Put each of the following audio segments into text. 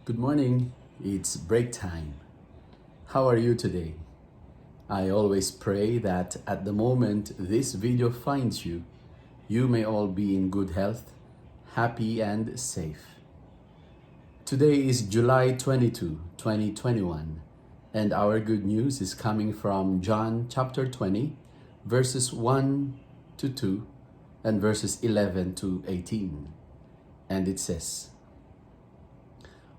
Good morning. It's break time. How are you today? I always pray that at the moment this video finds you, you may all be in good health, happy and safe. Today is July 22, 2021, and our good news is coming from John chapter 20, verses 1 to 2 and verses 11 to 18. And it says,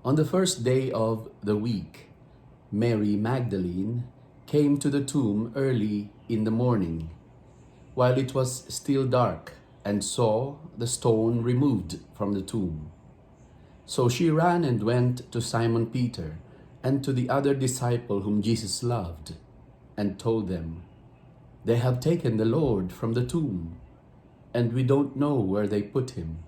"On the first day of the week, Mary Magdalene came to the tomb early in the morning, while it was still dark, and saw the stone removed from the tomb. So she ran and went to Simon Peter and to the other disciple whom Jesus loved, and told them, 'They have taken the Lord from the tomb, and we don't know where they put him.'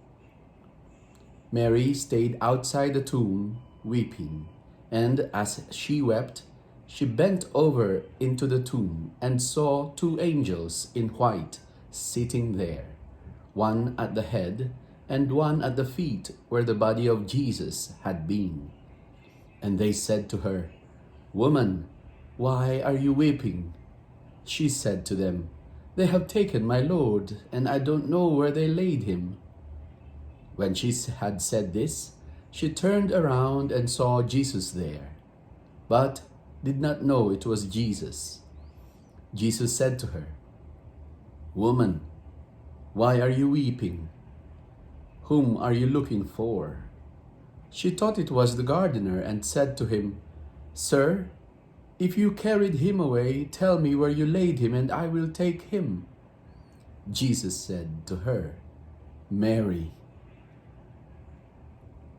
Mary stayed outside the tomb, weeping, and as she wept, she bent over into the tomb and saw two angels in white sitting there, one at the head and one at the feet where the body of Jesus had been. And they said to her, 'Woman, why are you weeping?' She said to them, 'They have taken my Lord, and I don't know where they laid him.' When she had said this, she turned around and saw Jesus there, but did not know it was Jesus. Jesus said to her, 'Woman, why are you weeping? Whom are you looking for?' She thought it was the gardener and said to him, 'Sir, if you carried him away, tell me where you laid him, and I will take him.' Jesus said to her, 'Mary.'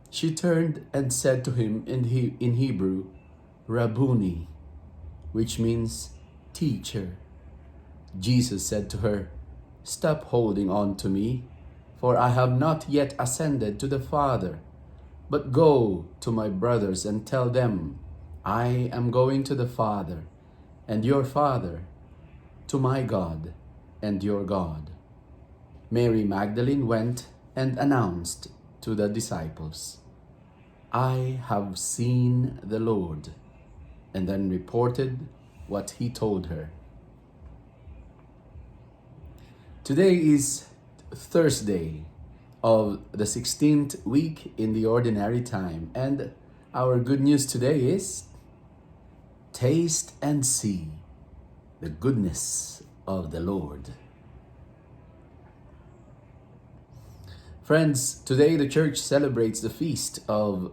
She turned and said to him in Hebrew, 'Rabboni,' which means teacher. Jesus said to her, 'Stop holding on to me, for I have not yet ascended to the Father. But go to my brothers and tell them, I am going to the Father and your Father, to my God and your God.' Mary Magdalene went and announced to the disciples, 'I have seen the Lord,' and then reported what he told her. Today is Thursday of the 16th week in the ordinary time, and our good news today is, taste and see the goodness of the Lord. Friends, today the church celebrates the feast of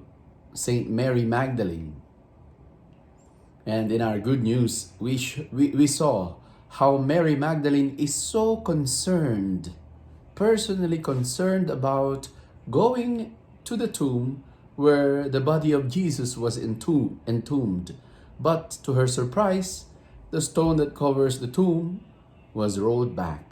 Saint Mary Magdalene. And in our good news, we saw how Mary Magdalene is so concerned, personally concerned about going to the tomb where the body of Jesus was entombed. But to her surprise, the stone that covers the tomb was rolled back.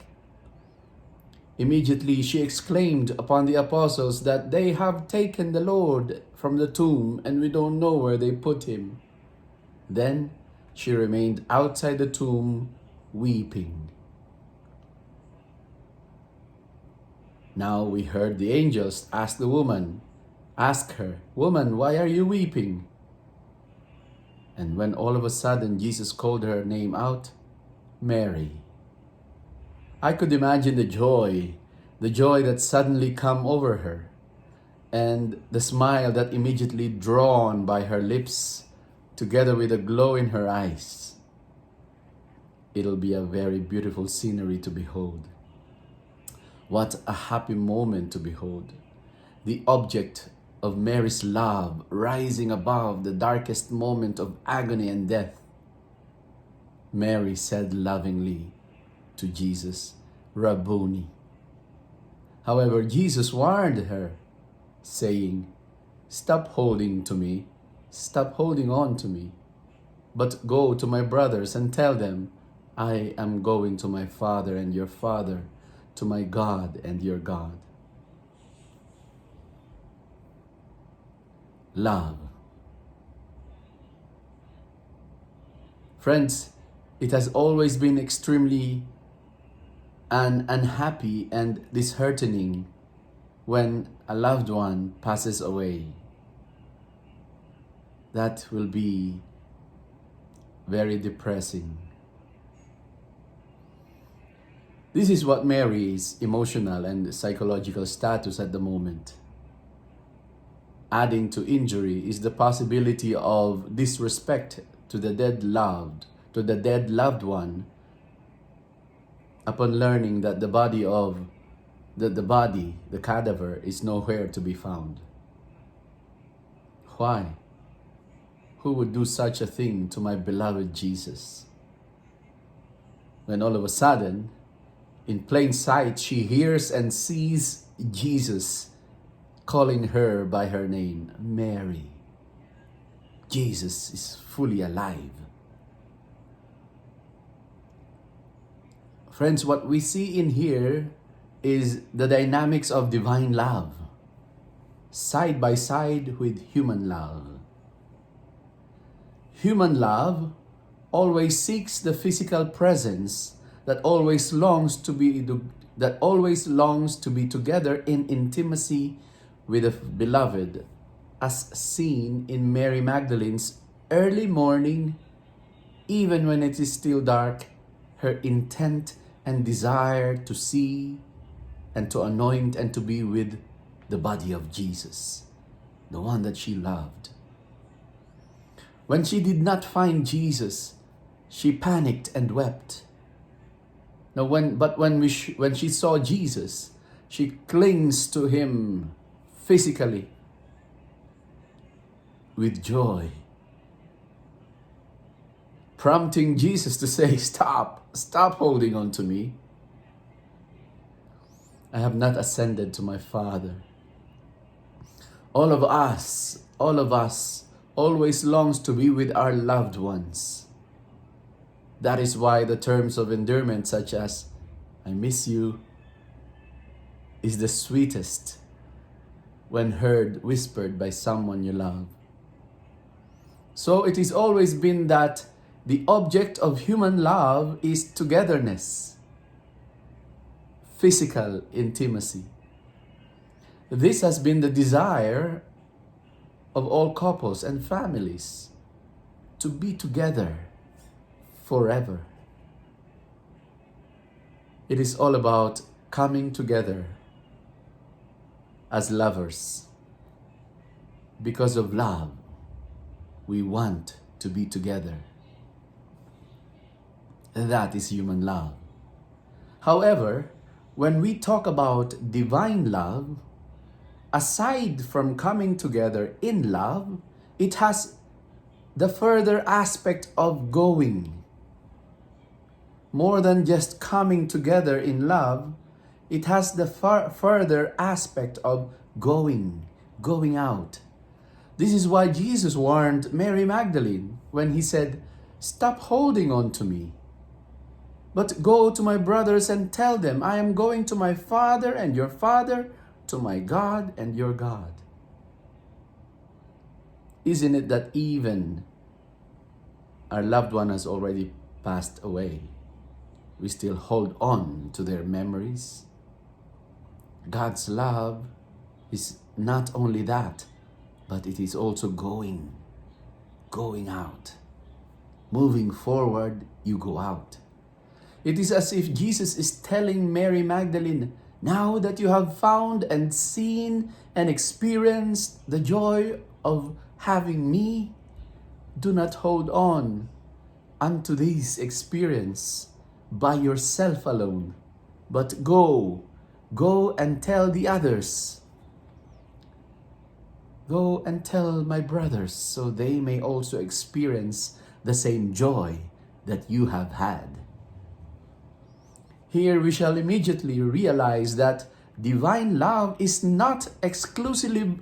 Immediately she exclaimed upon the apostles that they have taken the Lord from the tomb and we don't know where they put him. Then she remained outside the tomb weeping. Now we heard the angels ask her, 'Woman, why are you weeping?' And when all of a sudden Jesus called her name out, 'Mary.' I could imagine the joy that suddenly come over her, and the smile that immediately drawn by her lips, together with a glow in her eyes. It'll be a very beautiful scenery to behold. What a happy moment to behold. The object of Mary's love rising above the darkest moment of agony and death. Mary said lovingly to Jesus, 'Rabboni.' However, Jesus warned her, saying, 'Stop holding on to me, but go to my brothers and tell them, I am going to my Father and your Father, to my God and your God.' Love. Friends, it has always been extremely unhappy and disheartening when a loved one passes away. that will be very depressing. This is what Mary's emotional and psychological status at the moment. Adding to injury is the possibility of disrespect to the dead loved one, upon learning that the cadaver is nowhere to be found. Why? Who would do such a thing to my beloved Jesus? When all of a sudden, in plain sight, she hears and sees Jesus calling her by her name, Mary. Jesus is fully alive. Friends, what we see in here is the dynamics of divine love, side by side with human love. Human love always seeks the physical presence that always longs to be together in intimacy with the beloved, as seen in Mary Magdalene's early morning, even when it is still dark, her intent and desire to see and to anoint and to be with the body of Jesus, the one that she loved. When she did not find Jesus, she panicked and wept. Now, when she saw Jesus, she clings to him physically with joy, prompting Jesus to say, stop holding on to me. I have not ascended to my Father. All of us always longs to be with our loved ones. That is why the terms of endearment such as, I miss you, is the sweetest when heard whispered by someone you love. So it has always been that the object of human love is togetherness, physical intimacy. This has been the desire of all couples and families, to be together forever. It is all about coming together as lovers. Because of love, we want to be together. That is human love. However, when we talk about divine love, aside from coming together in love, it has the further aspect of going. More than just coming together in love, it has the further aspect of going out. This is why Jesus warned Mary Magdalene when he said, stop holding on to me, but go to my brothers and tell them, I am going to my Father and your Father, to my God and your God. Isn't it that even our loved one has already passed away, we still hold on to their memories? God's love is not only that, but it is also going out. Moving forward, you go out. It is as if Jesus is telling Mary Magdalene, now that you have found and seen and experienced the joy of having me, do not hold on unto this experience by yourself alone, but go and tell the others. Go and tell my brothers so they may also experience the same joy that you have had. Here we shall immediately realize that divine love is not exclusively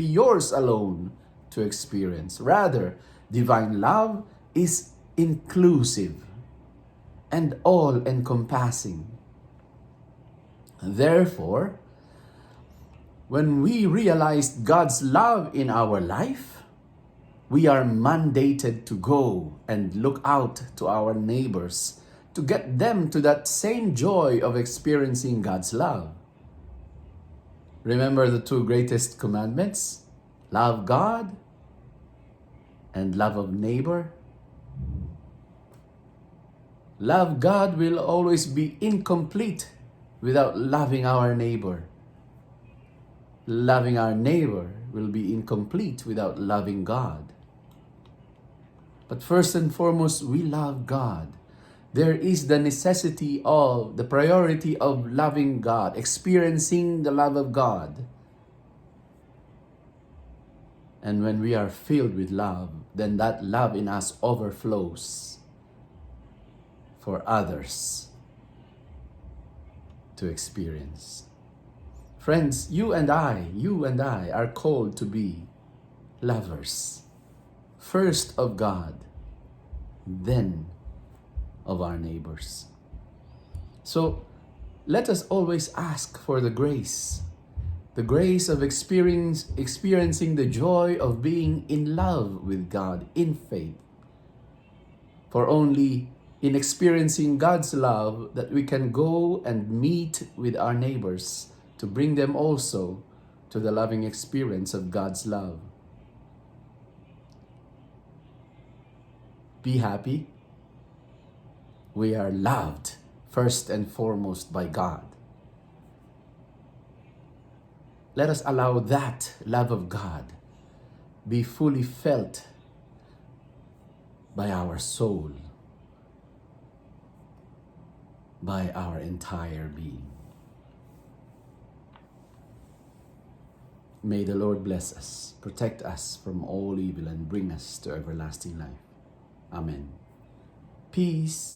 yours alone to experience. Rather, divine love is inclusive and all-encompassing. Therefore, when we realize God's love in our life, we are mandated to go and look out to our neighbors to get them to that same joy of experiencing God's love. Remember the two greatest commandments? Love God and love of neighbor. Love God will always be incomplete without loving our neighbor. Loving our neighbor will be incomplete without loving God. But first and foremost, we love God. There is the necessity of, the priority of loving God, experiencing the love of God. And when we are filled with love, then that love in us overflows for others to experience. Friends, you and I are called to be lovers. First of God, then of our neighbors. So let us always ask for the grace of experiencing the joy of being in love with God in faith. For only in experiencing God's love that we can go and meet with our neighbors to bring them also to the loving experience of God's love. Be happy. We are loved first and foremost by God. Let us allow that love of God be fully felt by our soul, by our entire being. May the Lord bless us, protect us from all evil, and bring us to everlasting life. Amen. Peace.